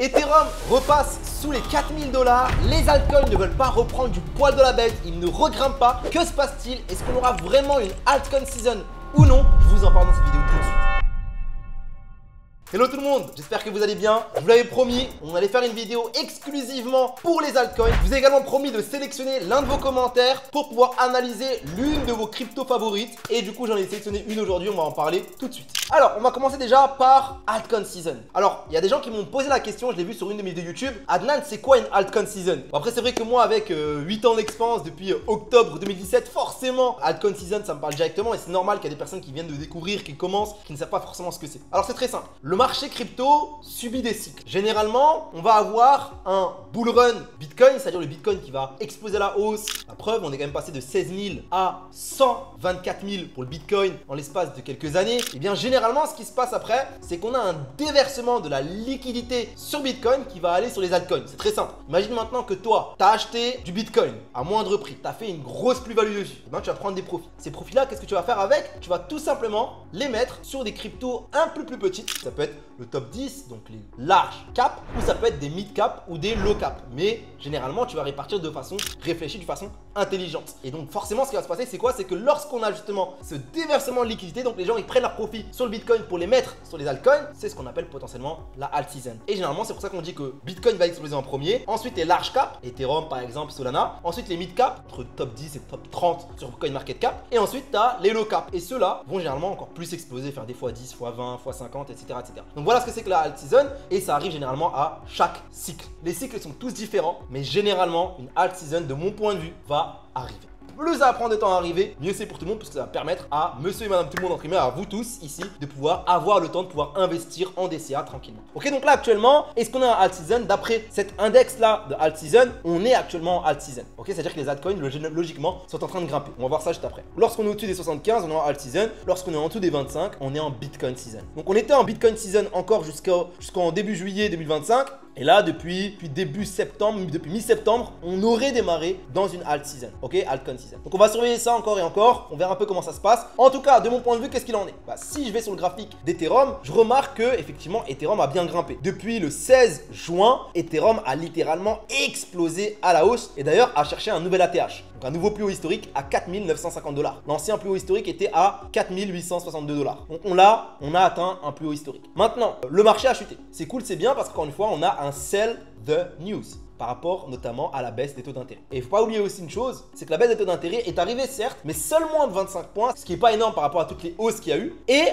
Ethereum repasse sous les 4000 $. Les altcoins ne veulent pas reprendre du poil de la bête, ils ne regrimpent pas. Que se passe-t-il? Est-ce qu'on aura vraiment une altcoin season ou non? Je vous en parle dans cette vidéo tout de suite. Hello tout le monde, j'espère que vous allez bien. Je vous l'avais promis, on allait faire une vidéo exclusivement pour les altcoins. Je vous ai également promis de sélectionner l'un de vos commentaires pour pouvoir analyser l'une de vos cryptos favorites. Et du coup, j'en ai sélectionné une aujourd'hui, on va en parler tout de suite. Alors, on va commencer déjà par altcoin season. Alors, il y a des gens qui m'ont posé la question, je l'ai vu sur une de mes vidéos YouTube. Adnan, c'est quoi une altcoin season? Bon, après, c'est vrai que moi, avec 8 ans d'expérience depuis octobre 2017, forcément, altcoin season, ça me parle directement. Et c'est normal qu'il y a des personnes qui viennent de découvrir, qui commencent, qui ne savent pas forcément ce que c'est. Alors, c'est très simple. Le marché crypto subit des cycles. Généralement, on va avoir un bull run Bitcoin, c'est-à-dire le Bitcoin qui va exploser à la hausse. La preuve, on est quand même passé de 16 000 à 124 000 pour le Bitcoin en l'espace de quelques années. Et bien, généralement, ce qui se passe après, c'est qu'on a un déversement de la liquidité sur Bitcoin qui va aller sur les altcoins. C'est très simple. Imagine maintenant que toi, tu as acheté du Bitcoin à moindre prix. Tu as fait une grosse plus-value dessus. Et bien, tu vas prendre des profits. Ces profits-là, qu'est-ce que tu vas faire avec? Tu vas tout simplement les mettre sur des cryptos un peu plus petites. Ça peut être le top 10, donc les larges caps, ou ça peut être des mid cap ou des low cap. Mais généralement, tu vas répartir de façon réfléchie, de façon intelligente. Et donc forcément, ce qui va se passer, c'est quoi? C'est que lorsqu'on a justement ce déversement de liquidité, donc les gens ils prennent leurs profits sur le Bitcoin pour les mettre sur les altcoins, c'est ce qu'on appelle potentiellement la alt season. Et généralement, c'est pour ça qu'on dit que Bitcoin va exploser en premier. Ensuite, les large cap, Ethereum par exemple, Solana. Ensuite, les mid cap, entre top 10 et top 30 sur CoinMarketCap. Et ensuite, tu as les low cap. Et ceux-là vont généralement encore plus exploser, faire des fois 10, fois 20, fois 50, etc. etc. Donc voilà ce que c'est que la alt season. Et ça arrive généralement à chaque cycle. Les cycles sont tous différents, mais généralement, une alt season, de mon point de vue, va arriver. Plus ça va prendre de temps à arriver, mieux c'est pour tout le monde, parce que ça va permettre à monsieur et madame tout le monde, entre guillemets, à vous tous ici, de pouvoir avoir le temps de pouvoir investir en DCA tranquillement. Ok, donc là actuellement, est-ce qu'on est en alt season? D'après cet index là de alt season, on est actuellement en alt season. Ok, c'est-à-dire que les altcoins logiquement sont en train de grimper. On va voir ça juste après. Lorsqu'on est au-dessus des 75, on est en alt season. Lorsqu'on est en dessous des 25, on est en Bitcoin season. Donc on était en Bitcoin season encore jusqu'en début juillet 2025. Et là, depuis début septembre, depuis mi-septembre, on aurait démarré dans une alt season. Ok, altcoin season. Donc on va surveiller ça encore et encore. On verra un peu comment ça se passe. En tout cas, de mon point de vue, qu'est-ce qu'il en est? Si je vais sur le graphique d'Ethereum, je remarque que effectivement, Ethereum a bien grimpé. Depuis le 16 juin, Ethereum a littéralement explosé à la hausse et d'ailleurs a cherché un nouvel ATH. Donc un nouveau plus haut historique à 4 950 $. L'ancien plus haut historique était à 4 862 $. Donc on a atteint un plus haut historique. Maintenant, le marché a chuté. C'est cool, c'est bien parce qu'encore une fois, on a un sell the news par rapport notamment à la baisse des taux d'intérêt. Et il ne faut pas oublier aussi une chose, c'est que la baisse des taux d'intérêt est arrivée certes, mais seulement de 25 points, ce qui n'est pas énorme par rapport à toutes les hausses qu'il y a eu. Et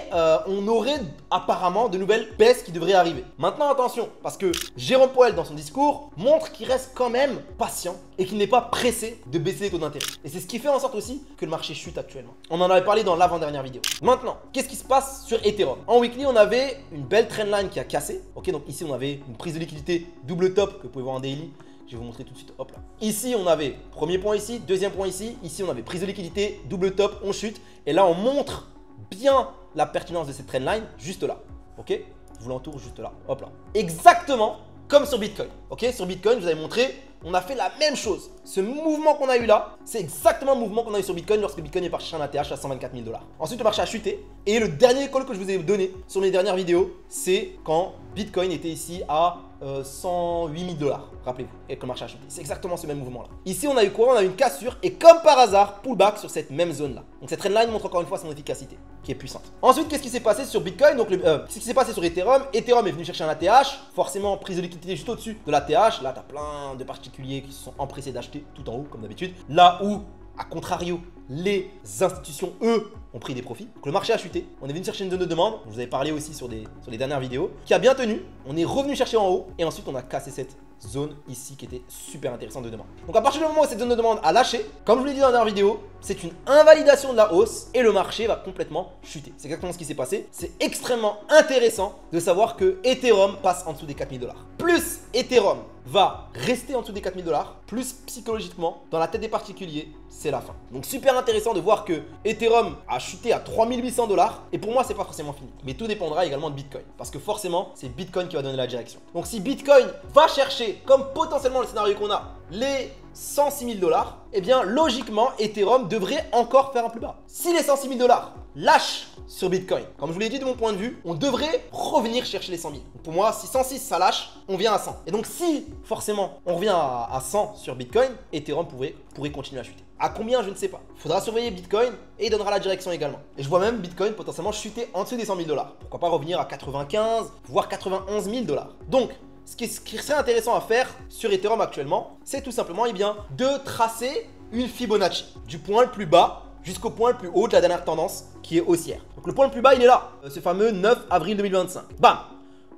on aurait apparemment de nouvelles baisses qui devraient arriver. Maintenant attention, parce que Jérôme Powell dans son discours montre qu'il reste quand même patient et qu'il n'est pas pressé de baisser les taux d'intérêt. Et c'est ce qui fait en sorte aussi que le marché chute actuellement. On en avait parlé dans l'avant-dernière vidéo. Maintenant, qu'est-ce qui se passe sur Ethereum? En weekly, on avait une belle trendline qui a cassé. Ok, donc ici on avait une prise de liquidité double top que vous pouvez voir en daily. Je vais vous montrer tout de suite, hop là. Ici, on avait premier point ici, deuxième point ici. Ici, on avait prise de liquidité, double top, on chute. Et là, on montre bien la pertinence de cette trendline juste là. Ok? Je vous l'entoure juste là, hop là. Exactement comme sur Bitcoin. Ok? Sur Bitcoin, je vous avais montré, on a fait la même chose. Ce mouvement qu'on a eu là, c'est exactement le mouvement qu'on a eu sur Bitcoin lorsque Bitcoin est parti chercher un ATH à 124 000 $. Ensuite, le marché a chuté. Et le dernier call que je vous ai donné sur mes dernières vidéos, c'est quand Bitcoin était ici à 108 000 $. Rappelez-vous, et que le marché a chuté. C'est exactement ce même mouvement-là. Ici, on a eu quoi? On a eu une cassure et comme par hasard, pullback sur cette même zone-là. Donc cette trendline montre encore une fois son efficacité, qui est puissante. Ensuite, qu'est-ce qui s'est passé sur Bitcoin? Donc, qu'est-ce qui s'est passé sur Ethereum? Ethereum est venu chercher un ATH, forcément prise de liquidité juste au-dessus de l'ATH. Là, tu as plein de particuliers qui se sont empressés d'acheter tout en haut, comme d'habitude. Là où, à contrario, les institutions, eux, ont pris des profits. Donc le marché a chuté. On est venu chercher une zone de demande. Je vous avais parlé aussi sur les dernières vidéos, qui a bien tenu. On est revenu chercher en haut et ensuite on a cassé cette zone ici qui était super intéressante de demande. Donc à partir du moment où cette zone de demande a lâché, comme je vous l'ai dit dans la dernière vidéo, c'est une invalidation de la hausse et le marché va complètement chuter. C'est exactement ce qui s'est passé. C'est extrêmement intéressant de savoir que Ethereum passe en dessous des 4 000 $. Plus Ethereum va rester en dessous des 4 000 $, plus psychologiquement, dans la tête des particuliers, c'est la fin. Donc super intéressant de voir que Ethereum a chuté à 3 800 $. Et pour moi, c'est pas forcément fini. Mais tout dépendra également de Bitcoin. Parce que forcément, c'est Bitcoin qui va donner la direction. Donc si Bitcoin va chercher, comme potentiellement le scénario qu'on a, les 106 000 $, eh bien logiquement Ethereum devrait encore faire un plus bas. Si les 106 000 $ lâchent sur Bitcoin, comme je vous l'ai dit de mon point de vue, on devrait revenir chercher les 100 000. Donc pour moi, si 106 ça lâche, on vient à 100. Et donc si forcément on revient à 100 sur Bitcoin, Ethereum pourrait continuer à chuter. À combien, je ne sais pas. Il faudra surveiller Bitcoin et il donnera la direction également. Et je vois même Bitcoin potentiellement chuter en dessous des 100 000 $. Pourquoi pas revenir à 95, voire 91 000 $. Donc, ce qui serait intéressant à faire sur Ethereum actuellement, c'est tout simplement de tracer une Fibonacci du point le plus bas jusqu'au point le plus haut de la dernière tendance qui est haussière. Donc le point le plus bas, il est là, ce fameux 9 avril 2025. Bam!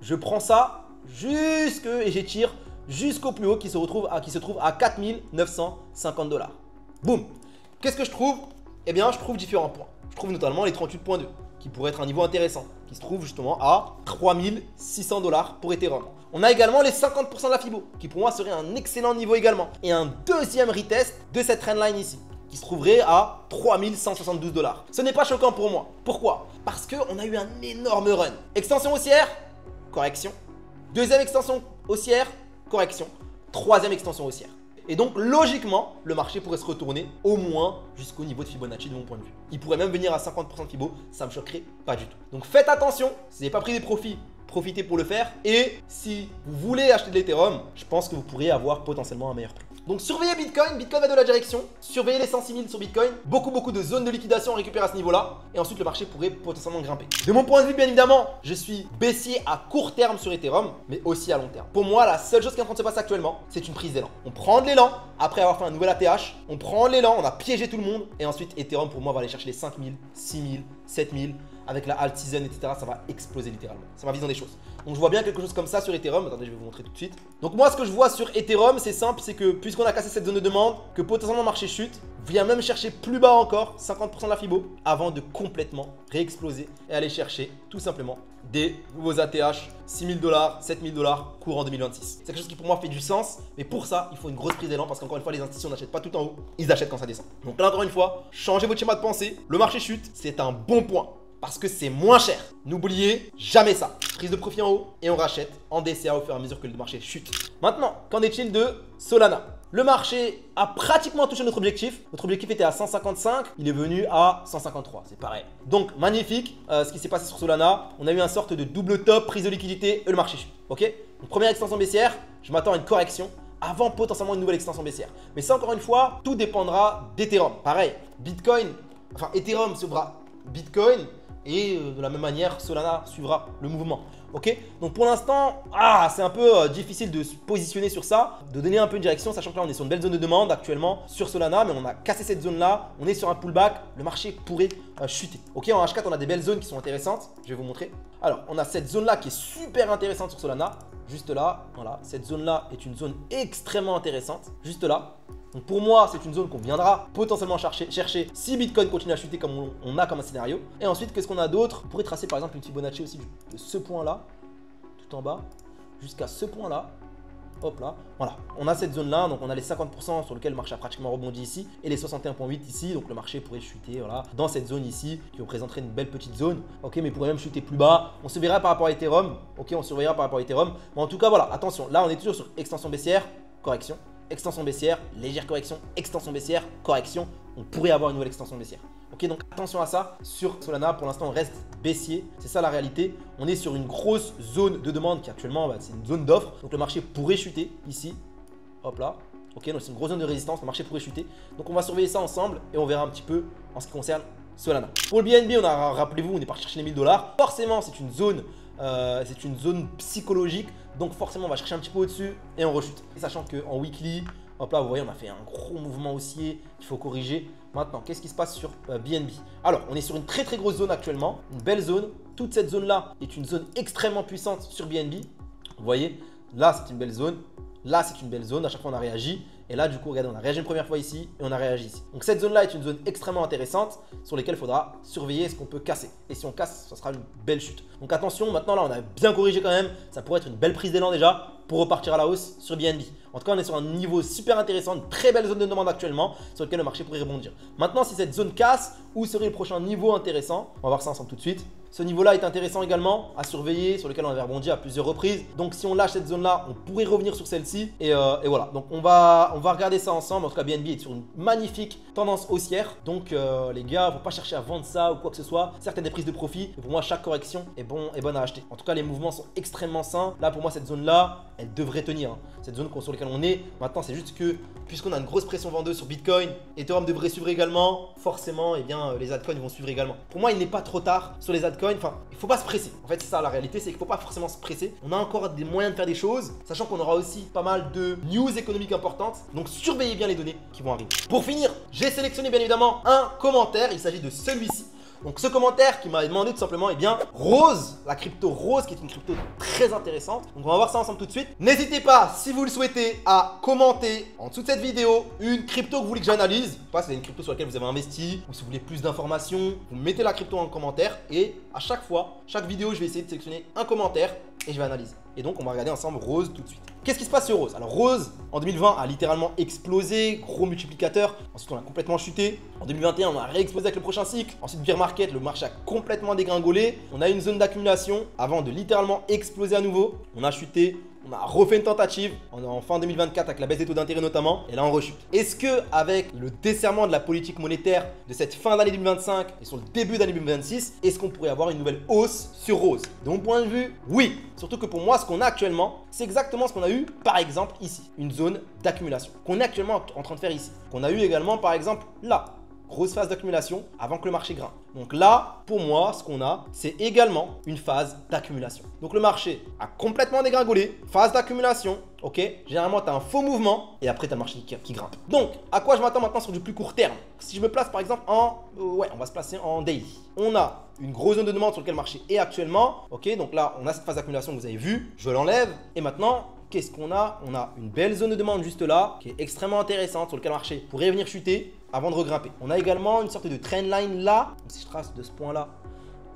Je prends ça et j'étire jusqu'au plus haut qui se trouve à 4 950 $. Boum! Qu'est-ce que je trouve? Eh bien, je trouve différents points. Je trouve notamment les 38.2 qui pourrait être un niveau intéressant, qui se trouve justement à 3 600 $ pour Ethereum. On a également les 50% de la Fibo, qui pour moi serait un excellent niveau également. Et un deuxième retest de cette trendline ici, qui se trouverait à 3 172 $. Ce n'est pas choquant pour moi. Pourquoi? Parce qu'on a eu un énorme run. Extension haussière, correction. Deuxième extension haussière, correction. Troisième extension haussière. Et donc, logiquement, le marché pourrait se retourner au moins jusqu'au niveau de Fibonacci de mon point de vue. Il pourrait même venir à 50% de Fibo, ça ne me choquerait pas du tout. Donc, faites attention, si vous n'avez pas pris des profits, profitez pour le faire. Et si vous voulez acheter de l'Ethereum, je pense que vous pourriez avoir potentiellement un meilleur prix. Donc, surveillez Bitcoin, Bitcoin va de la direction. Surveillez les 106 000 sur Bitcoin. Beaucoup de zones de liquidation à récupérer à ce niveau-là. Et ensuite, le marché pourrait potentiellement grimper. De mon point de vue, bien évidemment, je suis baissier à court terme sur Ethereum, mais aussi à long terme. Pour moi, la seule chose qui est en train de se passer actuellement, c'est une prise d'élan. On prend de l'élan après avoir fait un nouvel ATH. On prend l'élan, on a piégé tout le monde. Et ensuite, Ethereum, pour moi, va aller chercher les 5 000, 6 000, 7 000. Avec la alt season, etc., ça va exploser littéralement. C'est ma vision des choses. Donc je vois bien quelque chose comme ça sur Ethereum. Attendez, je vais vous montrer tout de suite. Donc moi, ce que je vois sur Ethereum, c'est simple, c'est que puisqu'on a cassé cette zone de demande, que potentiellement le marché chute, vient même chercher plus bas encore, 50% de la Fibo, avant de complètement réexploser et aller chercher tout simplement des nouveaux ATH, 6 000 $, 7 000 $ courant 2026. C'est quelque chose qui pour moi fait du sens, mais pour ça, il faut une grosse prise d'élan parce qu'encore une fois, les institutions n'achètent pas tout en haut, ils achètent quand ça descend. Donc là, encore une fois, changez votre schéma de pensée, le marché chute, c'est un bon point. Parce que c'est moins cher. N'oubliez jamais ça. Prise de profit en haut et on rachète en DCA au fur et à mesure que le marché chute. Maintenant, qu'en est-il de Solana? Le marché a pratiquement touché notre objectif. Notre objectif était à 155, il est venu à 153, c'est pareil. Donc magnifique, ce qui s'est passé sur Solana. On a eu une sorte de double top, prise de liquidité et le marché chute. Ok? Donc première extension baissière, je m'attends à une correction avant potentiellement une nouvelle extension baissière. Mais ça encore une fois, tout dépendra d'Ethereum. Pareil, Ethereum suivra Bitcoin. Et de la même manière, Solana suivra le mouvement. Ok? Donc pour l'instant, c'est un peu difficile de se positionner sur ça, de donner un peu une direction, sachant que là on est sur une belle zone de demande actuellement sur Solana, mais on a cassé cette zone là, on est sur un pullback, le marché pourrait chuter. Ok, en H4 on a des belles zones qui sont intéressantes, je vais vous montrer. Alors on a cette zone là qui est super intéressante sur Solana, juste là, voilà, cette zone là est une zone extrêmement intéressante, juste là. Donc pour moi, c'est une zone qu'on viendra potentiellement chercher si Bitcoin continue à chuter comme on a comme un scénario. Et ensuite, qu'est-ce qu'on a d'autre? On pourrait tracer par exemple une Fibonacci aussi de ce point-là, tout en bas, jusqu'à ce point-là. Hop là, voilà, on a cette zone-là, donc on a les 50% sur lequel le marché a pratiquement rebondi ici et les 61,8 ici, donc le marché pourrait chuter voilà, dans cette zone ici qui représenterait une belle petite zone, ok, mais pourrait même chuter plus bas. On se verra par rapport à Ethereum, ok, on surveillera par rapport à Ethereum, mais en tout cas, voilà, attention, là on est toujours sur extension baissière, correction. Extension baissière, légère correction, extension baissière, correction. On pourrait avoir une nouvelle extension baissière. Ok, donc attention à ça. Sur Solana, pour l'instant, on reste baissier. C'est ça la réalité. On est sur une grosse zone de demande qui actuellement, c'est une zone d'offre. Donc le marché pourrait chuter ici. Hop là. Ok, donc c'est une grosse zone de résistance. Le marché pourrait chuter. Donc on va surveiller ça ensemble et on verra un petit peu en ce qui concerne Solana. Pour le BNB, rappelez-vous, on est parti chercher les 1000 $. Forcément, c'est une zone psychologique. Donc forcément, on va chercher un petit peu au-dessus et on rechute. Et sachant qu'en weekly, hop là, vous voyez, on a fait un gros mouvement haussier. Il faut corriger. Maintenant, qu'est-ce qui se passe sur BNB? Alors, on est sur une très grosse zone actuellement. Une belle zone. Toute cette zone-là est une zone extrêmement puissante sur BNB. Vous voyez, là, c'est une belle zone. Là, c'est une belle zone. À chaque fois, on a réagi. Et là, du coup, regardez, on a réagi une première fois ici et on a réagi ici. Donc, cette zone-là est une zone extrêmement intéressante sur laquelle il faudra surveiller ce qu'on peut casser. Et si on casse, ça sera une belle chute. Donc, attention, maintenant, là, on a bien corrigé quand même. Ça pourrait être une belle prise d'élan déjà pour repartir à la hausse sur BNB. En tout cas, on est sur un niveau super intéressant, une très belle zone de demande actuellement sur lequel le marché pourrait rebondir. Maintenant, si cette zone casse, où serait le prochain niveau intéressant? On va voir ça ensemble tout de suite. Ce niveau-là est intéressant également à surveiller, sur lequel on avait rebondi à plusieurs reprises. Donc si on lâche cette zone-là, on pourrait revenir sur celle-ci. Et voilà, donc on va regarder ça ensemble. En tout cas, BNB est sur une magnifique tendance haussière. Donc les gars, faut pas chercher à vendre ça ou quoi que ce soit. Certes, il y a des prises de profit, mais pour moi, chaque correction est bonne à acheter. En tout cas, les mouvements sont extrêmement sains. Là, pour moi, cette zone-là, elle devrait tenir. Cette zone sur laquelle on est. Maintenant, c'est juste que puisqu'on a une grosse pression vendeuse sur Bitcoin, Ethereum devrait suivre également. Forcément, eh bien, les altcoins vont suivre également. Pour moi, il n'est pas trop tard sur les altcoins. Enfin, il ne faut pas se presser. En fait, c'est ça la réalité, c'est qu'il ne faut pas forcément se presser. On a encore des moyens de faire des choses, sachant qu'on aura aussi pas mal de news économiques importantes. Donc, surveillez bien les données qui vont arriver. Pour finir, j'ai sélectionné bien évidemment un commentaire. Il s'agit de celui-ci. Donc ce commentaire qui m'a demandé tout simplement, eh bien, Rose, la crypto Rose, qui est une crypto très intéressante. Donc on va voir ça ensemble tout de suite. N'hésitez pas, si vous le souhaitez, à commenter en dessous de cette vidéo une crypto que vous voulez que j'analyse. Je sais pas si c'est une crypto sur laquelle vous avez investi ou si vous voulez plus d'informations. Vous mettez la crypto en commentaire et à chaque fois, chaque vidéo, je vais essayer de sélectionner un commentaire et je vais analyser. Et donc on va regarder ensemble Rose tout de suite. Qu'est-ce qui se passe sur Rose? Alors Rose, en 2020, a littéralement explosé, gros multiplicateur. Ensuite, on a complètement chuté. En 2021, on a réexplosé avec le prochain cycle. Ensuite, bear market, le marché a complètement dégringolé. On a une zone d'accumulation avant de littéralement exploser à nouveau. On a chuté. On a refait une tentative en fin 2024 avec la baisse des taux d'intérêt notamment. Et là, on rechute. Est-ce que avec le desserrement de la politique monétaire de cette fin d'année 2025 et sur le début d'année 2026, est-ce qu'on pourrait avoir une nouvelle hausse sur Rose? De mon point de vue, oui. Surtout que pour moi, ce qu'on a actuellement, c'est exactement ce qu'on a eu, par exemple, ici. Une zone d'accumulation qu'on est actuellement en train de faire ici. Qu'on a eu également, par exemple, là. Grosse phase d'accumulation avant que le marché grimpe. Donc là, pour moi, ce qu'on a, c'est également une phase d'accumulation. Donc le marché a complètement dégringolé, phase d'accumulation, ok. Généralement, tu as un faux mouvement et après, tu as le marché qui grimpe. Donc, à quoi je m'attends maintenant sur du plus court terme? Si je me place par exemple en... ouais, on va se placer en daily. On a une grosse zone de demande sur laquelle le marché est actuellement, ok. Donc là, on a cette phase d'accumulation que vous avez vue. Je l'enlève et maintenant... qu'est-ce qu'on a? On a une belle zone de demande juste là, qui est extrêmement intéressante, sur laquelle le marché pourrait venir chuter avant de regrimper. On a également une sorte de trendline là. Si je trace de ce point-là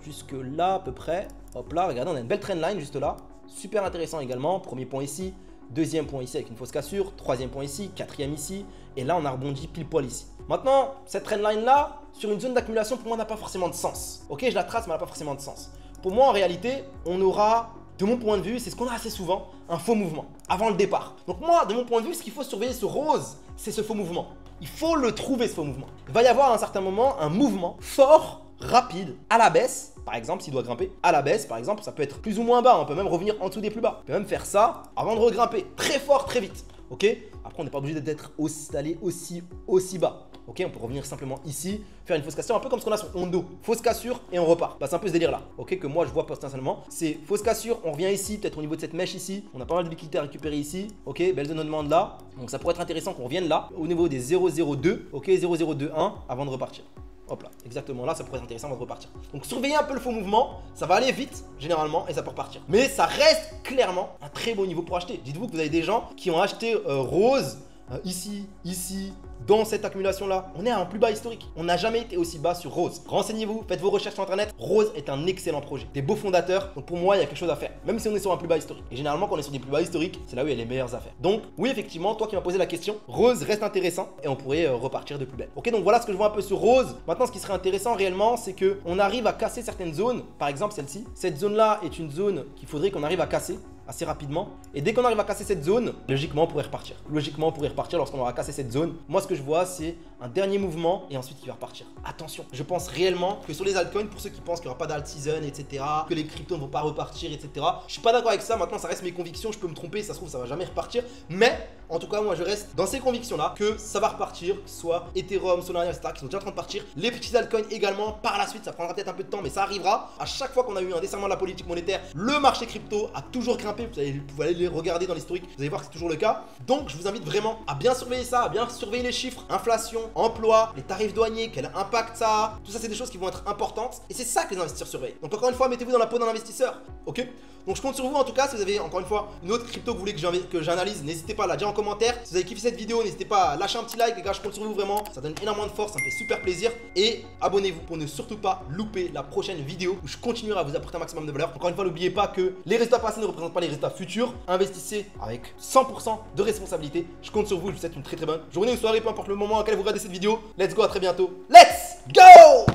jusque là à peu près, hop là, regardez, on a une belle trendline juste là. Super intéressant également. Premier point ici, deuxième point ici avec une fausse cassure, troisième point ici, quatrième ici, et là on a rebondi pile poil ici. Maintenant, cette trendline là, sur une zone d'accumulation, pour moi, n'a pas forcément de sens. Ok, je la trace, mais elle n'a pas forcément de sens. Pour moi, en réalité, on aura... de mon point de vue, c'est ce qu'on a assez souvent, un faux mouvement avant le départ. Donc moi, de mon point de vue, ce qu'il faut surveiller sur Rose, c'est ce faux mouvement. Il faut le trouver, ce faux mouvement. Il va y avoir à un certain moment un mouvement fort, rapide, à la baisse. Par exemple, s'il doit grimper à la baisse, par exemple, ça peut être plus ou moins bas. On peut même revenir en dessous des plus bas. On peut même faire ça avant de regrimper très fort, très vite. Ok? Après, on n'est pas obligé d'être d'aller aussi bas. Ok, on peut revenir simplement ici, faire une fausse cassure, un peu comme ce qu'on a sur Ondo. Fausse cassure et on repart. Bah, c'est un peu ce délire là, ok, que moi je vois personnellement. C'est fausse cassure, on revient ici, peut-être au niveau de cette mèche ici. On a pas mal de liquidités à récupérer ici. Ok, belle zone de demande là. Donc ça pourrait être intéressant qu'on revienne là, au niveau des 0,02, ok, 0,021 avant de repartir. Hop là, exactement là, ça pourrait être intéressant avant de repartir. Donc surveillez un peu le faux mouvement, ça va aller vite généralement et ça peut repartir. Mais ça reste clairement un très beau niveau pour acheter. Dites-vous que vous avez des gens qui ont acheté Rose ici, dans cette accumulation là, on est à un plus bas historique. On n'a jamais été aussi bas sur Rose. Renseignez-vous, faites vos recherches sur internet. Rose est un excellent projet. Des beaux fondateurs. Donc pour moi, il y a quelque chose à faire. Même si on est sur un plus bas historique. Et généralement, quand on est sur des plus bas historiques, c'est là où il y a les meilleures affaires. Donc oui, effectivement, toi qui m'as posé la question, Rose reste intéressant et on pourrait repartir de plus belle. Ok, donc voilà ce que je vois un peu sur Rose. Maintenant, ce qui serait intéressant réellement, c'est que on arrive à casser certaines zones. Par exemple, celle-ci. Cette zone-là est une zone qu'il faudrait qu'on arrive à casser assez rapidement. Et dès qu'on arrive à casser cette zone, logiquement, on pourrait repartir. Logiquement, on pourrait repartir lorsqu'on aura cassé cette zone. Moi, ce que je vois, c'est un dernier mouvement et ensuite il va repartir. Attention, je pense réellement que sur les altcoins, pour ceux qui pensent qu'il n'y aura pas d'alt season, etc., que les cryptos ne vont pas repartir, etc., je suis pas d'accord avec ça. Maintenant, ça reste mes convictions. Je peux me tromper, ça se trouve, ça va jamais repartir. Mais en tout cas, moi, je reste dans ces convictions-là que ça va repartir, que ce soit Ethereum, Solana, etc., qui sont déjà en train de partir. Les petits altcoins également, par la suite, ça prendra peut-être un peu de temps, mais ça arrivera. À chaque fois qu'on a eu un desserrement de la politique monétaire, le marché crypto a toujours grimpé. Vous pouvez aller les regarder dans l'historique, vous allez voir que c'est toujours le cas. Donc, je vous invite vraiment à bien surveiller ça, à bien surveiller les chiffres, inflation, emploi, les tarifs douaniers, quel impact ça a. Tout ça, c'est des choses qui vont être importantes et c'est ça que les investisseurs surveillent. Donc, encore une fois, mettez-vous dans la peau d'un investisseur, ok? Donc, je compte sur vous en tout cas. Si vous avez encore une fois une autre crypto que vous voulez que j'analyse, n'hésitez pas à la dire en commentaire. Si vous avez kiffé cette vidéo, n'hésitez pas à lâcher un petit like, les gars. Je compte sur vous vraiment. Ça donne énormément de force, ça me fait super plaisir. Et abonnez-vous pour ne surtout pas louper la prochaine vidéo où je continuerai à vous apporter un maximum de valeur. Encore une fois, n'oubliez pas que les résultats passés ne représentent pas les résultats futurs. Investissez avec 100% de responsabilité. Je compte sur vous. Je vous souhaite une très bonne journée ou soirée, peu importe le moment auquel vous regardez cette vidéo. Let's go, à très bientôt. Let's go!